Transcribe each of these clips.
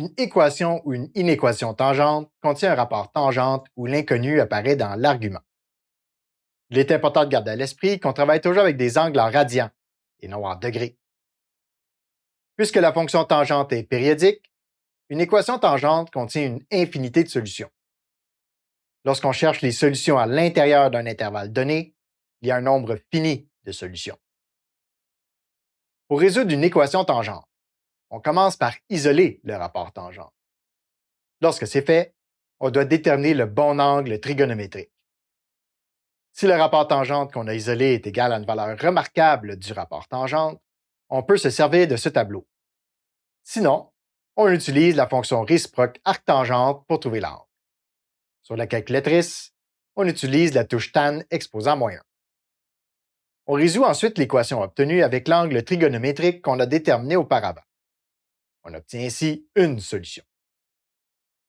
Une équation ou une inéquation tangente contient un rapport tangente où l'inconnu apparaît dans l'argument. Il est important de garder à l'esprit qu'on travaille toujours avec des angles en radians et non en degrés. Puisque la fonction tangente est périodique, une équation tangente contient une infinité de solutions. Lorsqu'on cherche les solutions à l'intérieur d'un intervalle donné, il y a un nombre fini de solutions. Pour résoudre une équation tangente, on commence par isoler le rapport tangente. Lorsque c'est fait, on doit déterminer le bon angle trigonométrique. Si le rapport tangente qu'on a isolé est égal à une valeur remarquable du rapport tangente, on peut se servir de ce tableau. Sinon, on utilise la fonction réciproque arctangente pour trouver l'angle. Sur la calculatrice, on utilise la touche tan exposant -1. On résout ensuite l'équation obtenue avec l'angle trigonométrique qu'on a déterminé auparavant. On obtient ainsi une solution.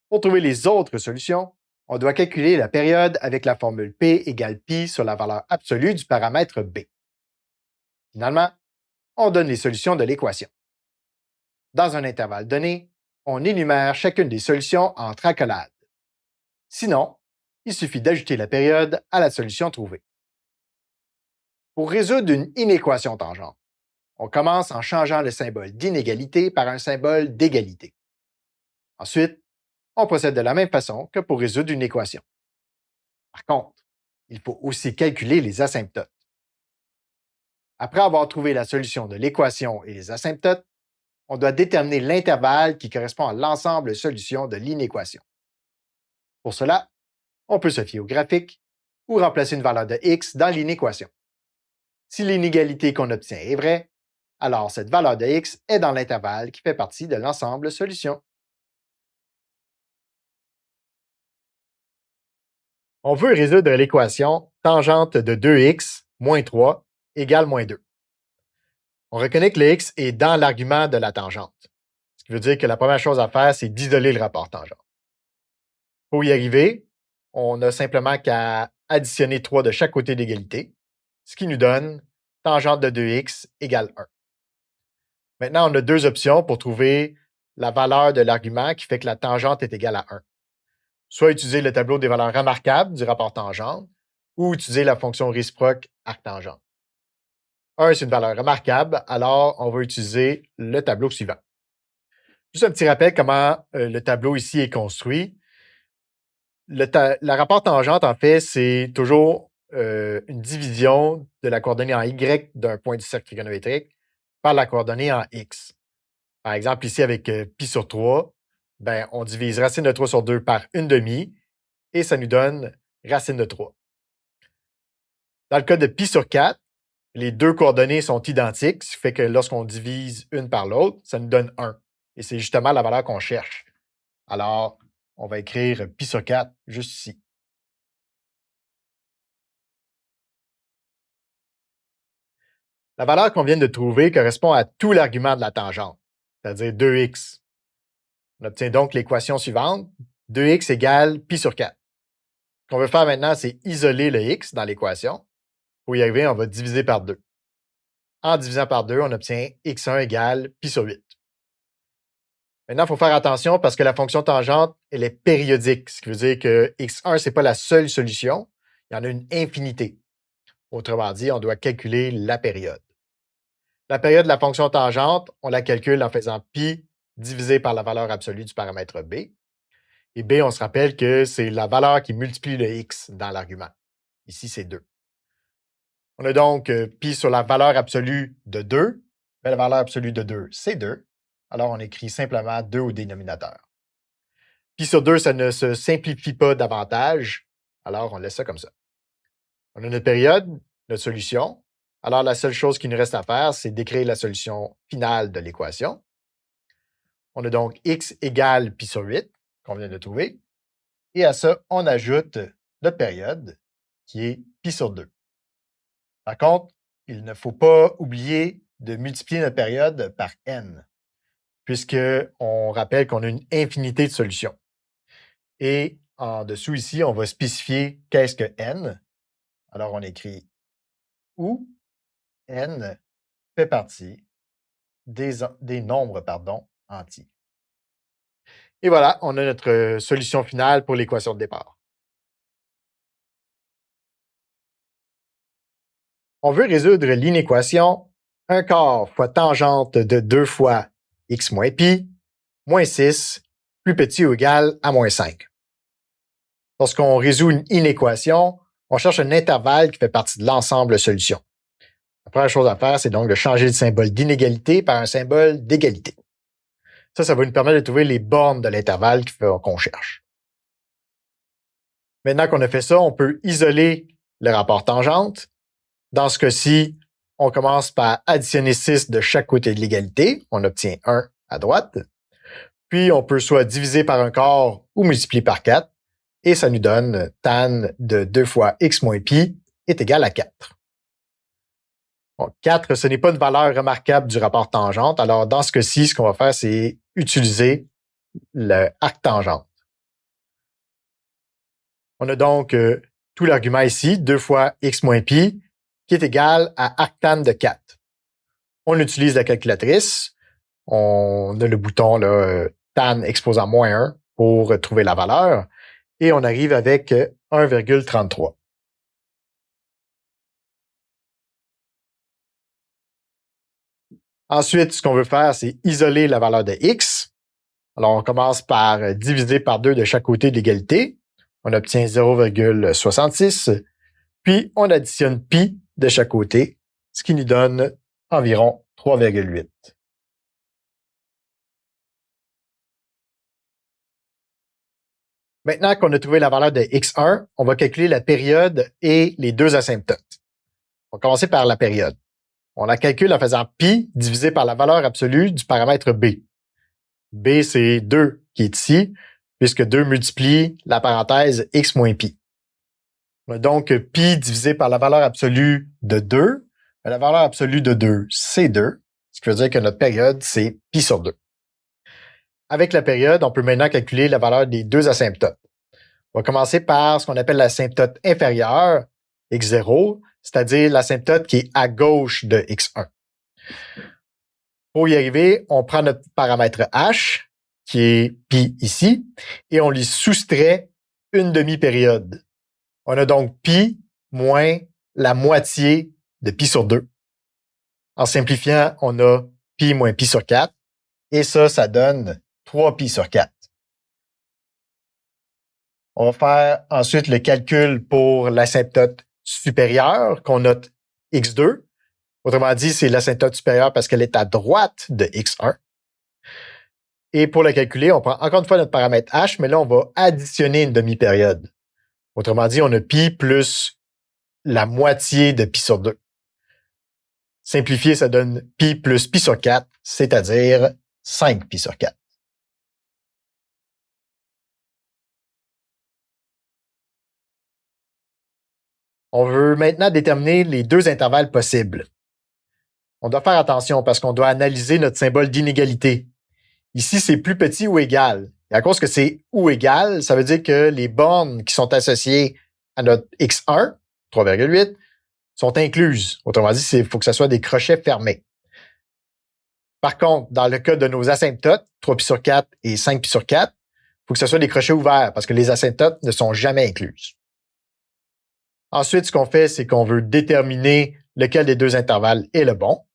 Pour trouver les autres solutions, on doit calculer la période avec la formule P égale pi sur la valeur absolue du paramètre B. Finalement, on donne les solutions de l'équation. Dans un intervalle donné, on énumère chacune des solutions entre accolades. Sinon, il suffit d'ajouter la période à la solution trouvée. Pour résoudre une inéquation tangente, on commence en changeant le symbole d'inégalité par un symbole d'égalité. Ensuite, on procède de la même façon que pour résoudre une équation. Par contre, il faut aussi calculer les asymptotes. Après avoir trouvé la solution de l'équation et les asymptotes, on doit déterminer l'intervalle qui correspond à l'ensemble de solutions de l'inéquation. Pour cela, on peut se fier au graphique ou remplacer une valeur de x dans l'inéquation. Si l'inégalité qu'on obtient est vraie, alors cette valeur de x est dans l'intervalle qui fait partie de l'ensemble solution. On veut résoudre l'équation tangente de 2x moins 3 égale -2. On reconnaît que le x est dans l'argument de la tangente, ce qui veut dire que la première chose à faire, c'est d'isoler le rapport tangente. Pour y arriver, on n'a simplement qu'à additionner 3 de chaque côté d'égalité, ce qui nous donne tangente de 2x égale 1. Maintenant, on a deux options pour trouver la valeur de l'argument qui fait que la tangente est égale à 1. Soit utiliser le tableau des valeurs remarquables du rapport tangente ou utiliser la fonction réciproque arctangente. 1, c'est une valeur remarquable, alors on va utiliser le tableau suivant. Juste un petit rappel comment le tableau ici est construit. Le rapport tangente, en fait, c'est toujours une division de la coordonnée en y d'un point du cercle trigonométrique par la coordonnée en x. Par exemple, ici, avec pi sur 3, ben, on divise racine de 3 sur 2 par 1 demi et ça nous donne racine de 3. Dans le cas de pi sur 4, les deux coordonnées sont identiques, ce qui fait que lorsqu'on divise une par l'autre, ça nous donne 1. Et c'est justement la valeur qu'on cherche. Alors, on va écrire pi sur 4 juste ici. La valeur qu'on vient de trouver correspond à tout l'argument de la tangente, c'est-à-dire 2x. On obtient donc l'équation suivante, 2x égale pi sur 4. Ce qu'on veut faire maintenant, c'est isoler le x dans l'équation. Pour y arriver, on va diviser par 2. En divisant par 2, on obtient x1 égale pi sur 8. Maintenant, il faut faire attention parce que la fonction tangente, elle est périodique, ce qui veut dire que x1, ce n'est pas la seule solution. Il y en a une infinité. Autrement dit, on doit calculer la période. La période de la fonction tangente, on la calcule en faisant pi divisé par la valeur absolue du paramètre b. Et b, on se rappelle que c'est la valeur qui multiplie le x dans l'argument. Ici, c'est 2. On a donc pi sur la valeur absolue de 2. Mais la valeur absolue de 2, c'est 2. Alors, on écrit simplement 2 au dénominateur. Pi sur 2, ça ne se simplifie pas davantage. Alors, on laisse ça comme ça. On a notre période, notre solution. Alors, la seule chose qui nous reste à faire, c'est d'écrire la solution finale de l'équation. On a donc x égale pi sur 8, qu'on vient de trouver. Et à ça, on ajoute notre période, qui est pi sur 2. Par contre, il ne faut pas oublier de multiplier notre période par n, puisqu'on rappelle qu'on a une infinité de solutions. Et en dessous ici, on va spécifier qu'est-ce que n. Alors, on écrit où n fait partie des nombres entiers. Et voilà, on a notre solution finale pour l'équation de départ. On veut résoudre l'inéquation 1 quart fois tangente de 2 fois x moins pi, moins 6, plus petit ou égal à moins 5. Lorsqu'on résout une inéquation, on cherche un intervalle qui fait partie de l'ensemble de solutions. La première chose à faire, c'est donc de changer le symbole d'inégalité par un symbole d'égalité. Ça va nous permettre de trouver les bornes de l'intervalle qu'on cherche. Maintenant qu'on a fait ça, on peut isoler le rapport tangente. Dans ce cas-ci, on commence par additionner 6 de chaque côté de l'égalité. On obtient 1 à droite. Puis, on peut soit diviser par un quart ou multiplier par 4. Et ça nous donne tan de 2 fois x moins pi est égal à 4. Donc, 4, ce n'est pas une valeur remarquable du rapport tangente. Alors, dans ce cas-ci, ce qu'on va faire, c'est utiliser le arc tangente. On a donc tout l'argument ici, 2 fois x moins pi, qui est égal à arctan de 4. On utilise la calculatrice. On a le bouton là, tan exposant moins 1 pour trouver la valeur. Et on arrive avec 1,33. Ensuite, ce qu'on veut faire, c'est isoler la valeur de x. Alors, on commence par diviser par 2 de chaque côté de l'égalité. On obtient 0,66. Puis, on additionne pi de chaque côté, ce qui nous donne environ 3,8. Maintenant qu'on a trouvé la valeur de x1, on va calculer la période et les deux asymptotes. On va commencer par la période. On la calcule en faisant pi divisé par la valeur absolue du paramètre b. b, c'est 2 qui est ici, puisque 2 multiplie la parenthèse x moins pi. On a donc pi divisé par la valeur absolue de 2. La valeur absolue de 2, c'est 2, ce qui veut dire que notre période, c'est pi sur 2. Avec la période, on peut maintenant calculer la valeur des deux asymptotes. On va commencer par ce qu'on appelle l'asymptote inférieure, x0, c'est-à-dire l'asymptote qui est à gauche de x1. Pour y arriver, on prend notre paramètre h, qui est pi ici, et on lui soustrait une demi-période. On a donc pi moins la moitié de pi sur 2. En simplifiant, on a pi moins pi sur 4, et ça donne 3 pi sur 4. On va faire ensuite le calcul pour l'asymptote supérieure qu'on note x2. Autrement dit, c'est l'asymptote supérieure parce qu'elle est à droite de x1. Et pour le calculer, on prend encore une fois notre paramètre h, mais là, on va additionner une demi-période. Autrement dit, on a pi plus la moitié de pi sur 2. Simplifié, ça donne pi plus pi sur 4, c'est-à-dire 5 pi sur 4. On veut maintenant déterminer les deux intervalles possibles. On doit faire attention parce qu'on doit analyser notre symbole d'inégalité. Ici, c'est plus petit ou égal. Et à cause que c'est ou égal, ça veut dire que les bornes qui sont associées à notre x1, 3,8, sont incluses. Autrement dit, il faut que ce soit des crochets fermés. Par contre, dans le cas de nos asymptotes, 3 pi sur 4 et 5 pi sur 4, il faut que ce soit des crochets ouverts parce que les asymptotes ne sont jamais incluses. Ensuite, ce qu'on fait, c'est qu'on veut déterminer lequel des deux intervalles est le bon.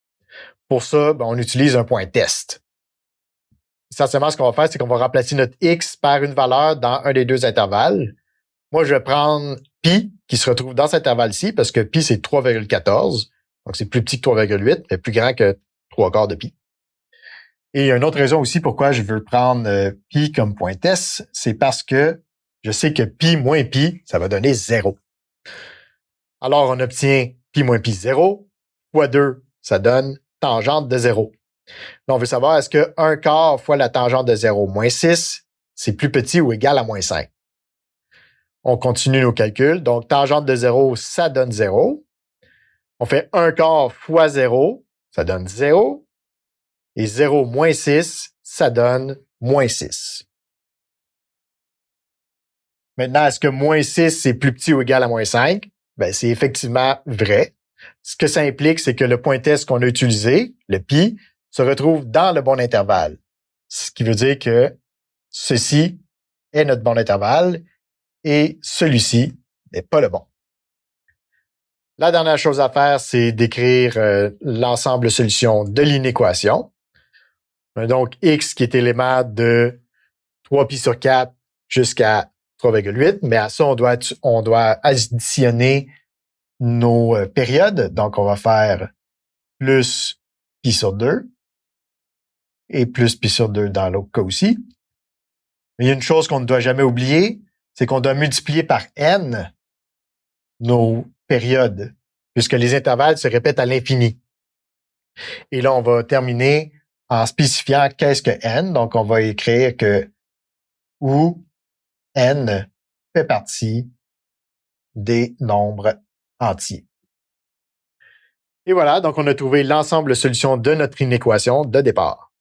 Pour ça, on utilise un point test. Essentiellement, ce qu'on va faire, c'est qu'on va remplacer notre x par une valeur dans un des deux intervalles. Moi, je vais prendre pi, qui se retrouve dans cet intervalle-ci, parce que pi, c'est 3,14. Donc, c'est plus petit que 3,8, mais plus grand que 3 quarts de pi. Et il y a une autre raison aussi pourquoi je veux prendre pi comme point test, c'est parce que je sais que pi moins pi, ça va donner 0. Alors, on obtient pi moins pi 0 fois 2, ça donne tangente de 0. Là, on veut savoir, est-ce que 1 quart fois la tangente de 0 moins 6, c'est plus petit ou égal à moins 5? On continue nos calculs. Donc, tangente de 0, ça donne 0. On fait 1 quart fois 0, ça donne 0. Et 0 moins 6, ça donne moins 6. Maintenant, est-ce que moins 6, c'est plus petit ou égal à moins 5? C'est effectivement vrai. Ce que ça implique, c'est que le point test qu'on a utilisé, le pi, se retrouve dans le bon intervalle. Ce qui veut dire que ceci est notre bon intervalle et celui-ci n'est pas le bon. La dernière chose à faire, c'est d'écrire l'ensemble de solutions de l'inéquation. Donc, x qui est élément de 3pi sur 4 jusqu'à 3,8, mais à ça, on doit additionner nos périodes. Donc, on va faire plus pi sur 2 et plus pi sur 2 dans l'autre cas aussi. Mais il y a une chose qu'on ne doit jamais oublier, c'est qu'on doit multiplier par n nos périodes, puisque les intervalles se répètent à l'infini. Et là, on va terminer en spécifiant qu'est-ce que n. Donc, on va écrire que où n fait partie des nombres entiers. Et voilà, donc on a trouvé l'ensemble de solutions de notre inéquation de départ.